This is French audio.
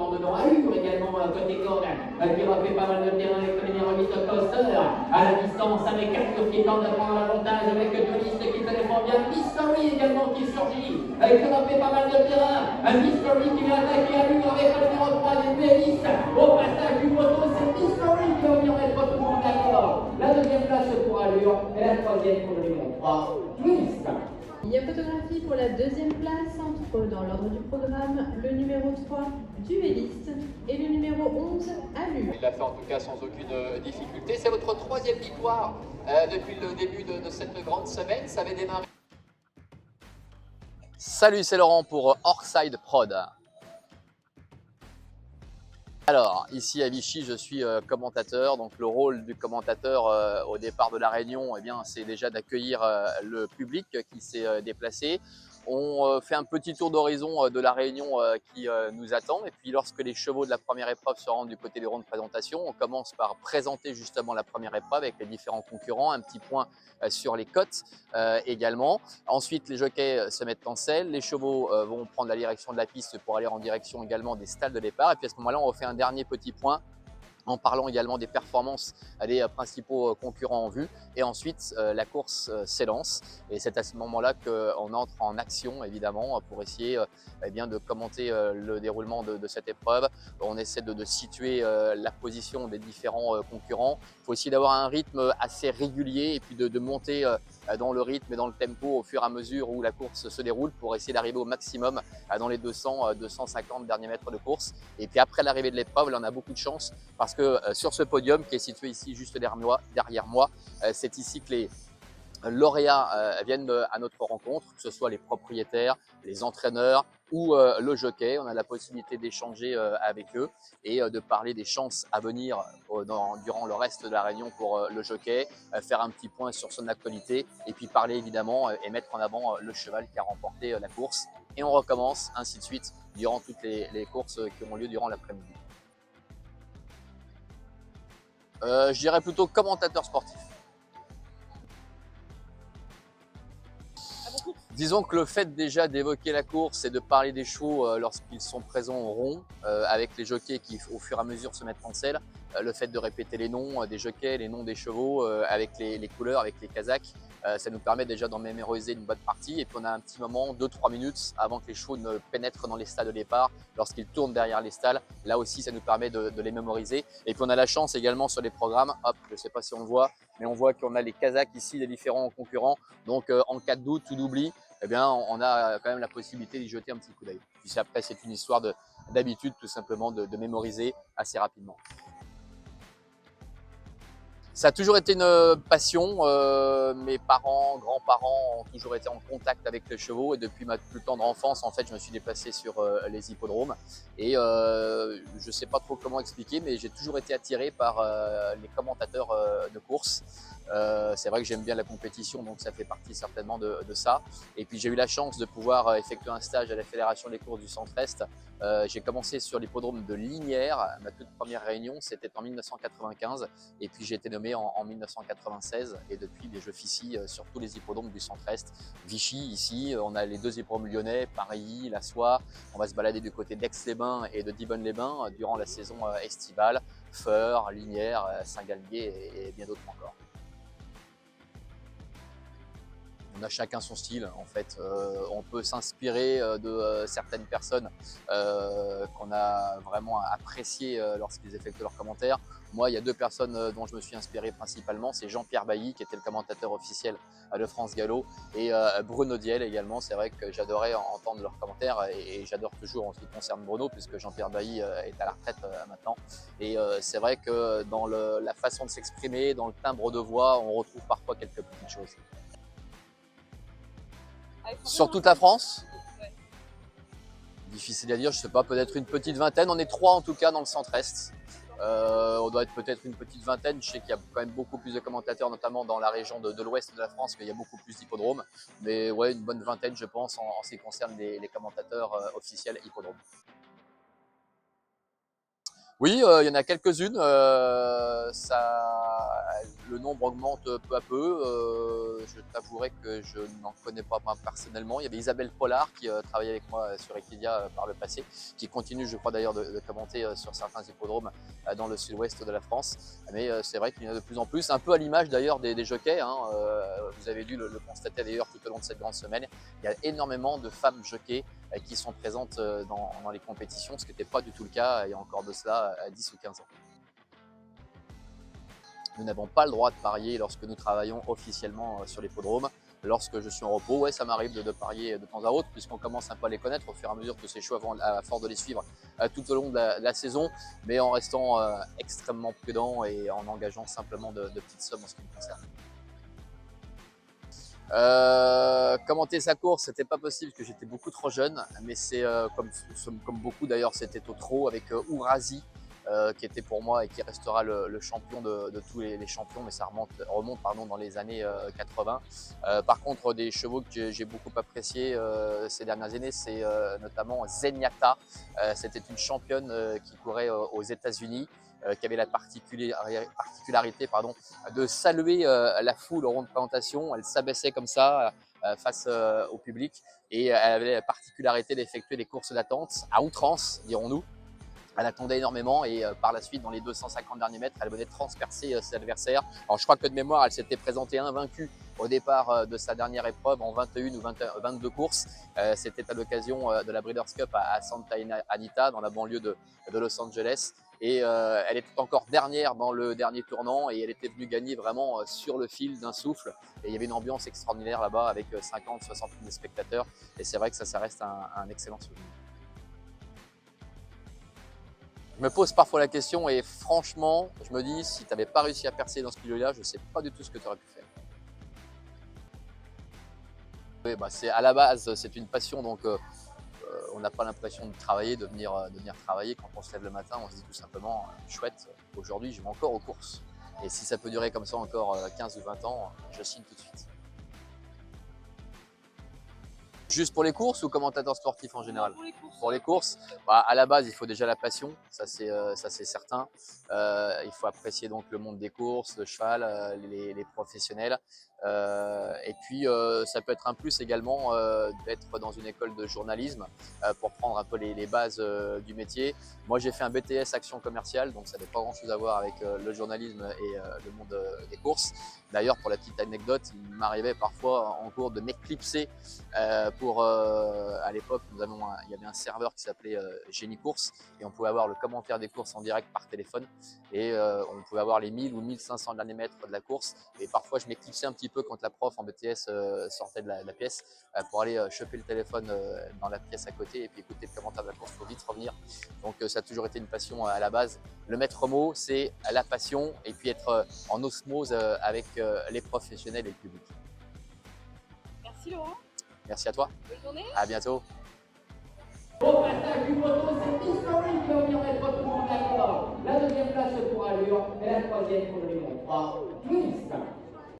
temps dedans. Allure également côté corde, qui refait pas mal de terrain avec le numéro 8 Coaster. À la distance avec Arthur qui tente de prendre l'avantage avec Touriste qui se défend bien. Mystery également qui surgit, qui refait pas mal de terrain. Un Mystery qui vient attaquer Allure avec le numéro 3 des Mélis. Au passage du moto, c'est Mystery qui va venir mettre tout le monde d'accord. La deuxième place pour Allure et la troisième pour le numéro 3, Twist. Il y a photographie pour la deuxième place entre, dans l'ordre du programme, le numéro 3, Dueliste, et le numéro 11, Allure. Il l'a fait en tout cas sans aucune difficulté. C'est votre troisième victoire depuis le début de cette grande semaine. Ça avait démarré. Salut, c'est Laurent pour Orkside Prod. Alors, ici à Vichy, je suis commentateur. Donc, le rôle du commentateur au départ de la réunion, eh bien, c'est déjà d'accueillir le public qui s'est déplacé. On fait un petit tour d'horizon de la réunion qui nous attend. Et puis, lorsque les chevaux de la première épreuve se rendent du côté des ronds de présentation, on commence par présenter justement la première épreuve avec les différents concurrents. Un petit point sur les cotes également. Ensuite, les jockeys se mettent en selle. Les chevaux vont prendre la direction de la piste pour aller en direction également des stalles de départ. Et puis, à ce moment-là, on refait un dernier petit point en parlant également des performances des principaux concurrents en vue. Et ensuite, la course s'élance. Et c'est à ce moment-là qu'on entre en action, évidemment, pour essayer eh bien, de commenter le déroulement de cette épreuve. On essaie de situer la position des différents concurrents. Il faut aussi d'avoir un rythme assez régulier et puis de monter dans le rythme et dans le tempo au fur et à mesure où la course se déroule pour essayer d'arriver au maximum dans les 200-250 derniers mètres de course. Et puis après l'arrivée de l'épreuve, là, on a beaucoup de chance parce que sur ce podium qui est situé ici juste derrière moi, c'est ici que les lauréats viennent à notre rencontre, que ce soit les propriétaires, les entraîneurs ou le jockey. On a la possibilité d'échanger avec eux et de parler des chances à venir durant le reste de la réunion pour le jockey, faire un petit point sur son actualité et puis parler évidemment et mettre en avant le cheval qui a remporté la course. Et on recommence ainsi de suite durant toutes les courses qui auront lieu durant l'après-midi. Je dirais plutôt commentateur sportif. Disons que le fait déjà d'évoquer la course et de parler des chevaux lorsqu'ils sont présents au rond, avec les jockeys qui au fur et à mesure se mettent en selle, le fait de répéter les noms des jockeys, les noms des chevaux avec les couleurs, avec les casaques, ça nous permet déjà d'en mémoriser une bonne partie. Et puis on a un petit moment, 2-3 minutes avant que les chevaux ne pénètrent dans les stalles de départ, lorsqu'ils tournent derrière les stalles, là aussi ça nous permet de les mémoriser. Et puis on a la chance également sur les programmes, hop, je ne sais pas si on le voit, mais on voit qu'on a les casaques ici des différents concurrents. Donc en cas de doute ou d'oubli, eh bien, on a quand même la possibilité d'y jeter un petit coup d'œil. Puis après, c'est une histoire d'habitude, tout simplement, de mémoriser assez rapidement. Ça a toujours été une passion. Mes parents, grands-parents ont toujours été en contact avec les chevaux et depuis ma plus tendre enfance, en fait, je me suis déplacé sur les hippodromes. Et je ne sais pas trop comment expliquer, mais j'ai toujours été attiré par les commentateurs de course. C'est vrai que j'aime bien la compétition, donc ça fait partie certainement de ça. Et puis j'ai eu la chance de pouvoir effectuer un stage à la Fédération des courses du Centre-Est. J'ai commencé sur l'hippodrome de Lignières. Ma toute première réunion, c'était en 1995. Et puis j'ai été nommé en 1996. Et depuis, je officie sur tous les hippodromes du Centre-Est. Vichy, ici, on a les 2 hippodromes lyonnais, Paris, La Soie. On va se balader du côté d'Aix-les-Bains et de Dibonne-les-Bains durant la saison estivale. Feurs, Lignières, Saint-Galmier et bien d'autres encore. On a chacun son style en fait. On peut s'inspirer de certaines personnes qu'on a vraiment appréciées lorsqu'ils effectuent leurs commentaires. Moi, il y a 2 personnes dont je me suis inspiré principalement. C'est Jean-Pierre Bailly, qui était le commentateur officiel de France Gallo, et Bruno Diel également. C'est vrai que j'adorais entendre leurs commentaires et j'adore toujours en ce qui concerne Bruno, puisque Jean-Pierre Bailly est à la retraite maintenant. Et c'est vrai que dans la façon de s'exprimer, dans le timbre de voix, on retrouve parfois quelques petites choses. Sur toute la France? Ouais. Difficile à dire, je ne sais pas, peut-être une petite vingtaine. On est 3 en tout cas dans le Centre-Est. On doit être peut-être une petite vingtaine. Je sais qu'il y a quand même beaucoup plus de commentateurs, notamment dans la région de l'ouest de la France, qu'il y a beaucoup plus d'hippodromes. Mais ouais, une bonne vingtaine, je pense, en ce qui concerne les commentateurs officiels hippodromes. Le le nombre augmente peu à peu. Je t'avouerai que je n'en connais pas moi, personnellement. Il y avait Isabelle Pollard qui travaillait avec moi sur Equidia par le passé, qui continue, je crois d'ailleurs, de commenter sur certains hippodromes dans le sud-ouest de la France. Mais c'est vrai qu'il y en a de plus en plus, un peu à l'image d'ailleurs des jockeys. Hein. Vous avez dû le constater d'ailleurs tout au long de cette grande semaine. Il y a énormément de femmes jockeys qui sont présentes dans les compétitions, ce qui n'était pas du tout le cas il y a encore de cela 10 ou 15 ans. Nous n'avons pas le droit de parier lorsque nous travaillons officiellement sur l'hippodrome. Lorsque je suis en repos, ouais, ça m'arrive de parier de temps à autre, puisqu'on commence un peu à les connaître au fur et à mesure que ces chevaux, à force de les suivre tout au long de la saison, mais en restant extrêmement prudent et en engageant simplement de petites sommes en ce qui me concerne. Commenter sa course, c'était pas possible parce que j'étais beaucoup trop jeune, mais c'est comme beaucoup d'ailleurs, c'était au trot avec Ourasi, qui était pour moi et qui restera le champion de tous les champions, mais ça remonte dans les années 80. Par contre, des chevaux que j'ai beaucoup appréciés ces dernières années, c'est notamment Zenyatta. C'était une championne qui courait aux États-Unis, qui avait la particularité de saluer la foule au rond de présentation. Elle s'abaissait comme ça face au public et elle avait la particularité d'effectuer des courses d'attente à outrance, dirons-nous. Elle attendait énormément et par la suite, dans les 250 derniers mètres, elle venait de transpercer ses adversaires. Alors je crois que de mémoire, elle s'était présentée invaincue au départ de sa dernière épreuve en 21 ou 22 courses. C'était à l'occasion de la Breeders' Cup à Santa Anita, dans la banlieue de Los Angeles. Et elle était encore dernière dans le dernier tournant et elle était venue gagner vraiment sur le fil d'un souffle. Et il y avait une ambiance extraordinaire là-bas avec 50-60 000 spectateurs. Et c'est vrai que ça reste un excellent souvenir. Je me pose parfois la question et franchement, je me dis, si tu n'avais pas réussi à percer dans ce milieu-là, je ne sais pas du tout ce que tu aurais pu faire. Oui, à la base, c'est une passion, donc on n'a pas l'impression de travailler, de venir travailler. Quand on se lève le matin, on se dit tout simplement, chouette, aujourd'hui je vais encore aux courses. Et si ça peut durer comme ça encore 15 ou 20 ans, je signe tout de suite. Juste pour les courses ou commentateur sportif en général? Pour les courses, à la base, il faut déjà la passion, ça c'est certain. Il faut apprécier donc le monde des courses, le cheval, les professionnels. Et puis, ça peut être un plus également d'être dans une école de journalisme pour prendre un peu les bases du métier. Moi, j'ai fait un BTS Action Commerciale, donc ça n'a pas grand-chose à voir avec le journalisme et le monde des courses. D'ailleurs, pour la petite anecdote, il m'arrivait parfois en cours de m'éclipser à l'époque, il y avait un serveur qui s'appelait Génie Course et on pouvait avoir le commentaire des courses en direct par téléphone et on pouvait avoir les 1000 ou 1500 derniers mètres de la course et parfois je m'éclipsais un petit peu quand la prof en BTS sortait de la pièce pour aller choper le téléphone dans la pièce à côté et puis écouter le commentaire de la course pour vite revenir. Donc ça a toujours été une passion à la base. Le maître mot, c'est la passion et puis être en osmose avec les professionnels et le public. Merci Laurent. Merci à toi. Bonne journée. À bientôt. Au passage du moto, c'est Mystery qui va venir mettre tout le monde d'accord. La deuxième place pour Allure et la troisième pour le numéro 3, Twist.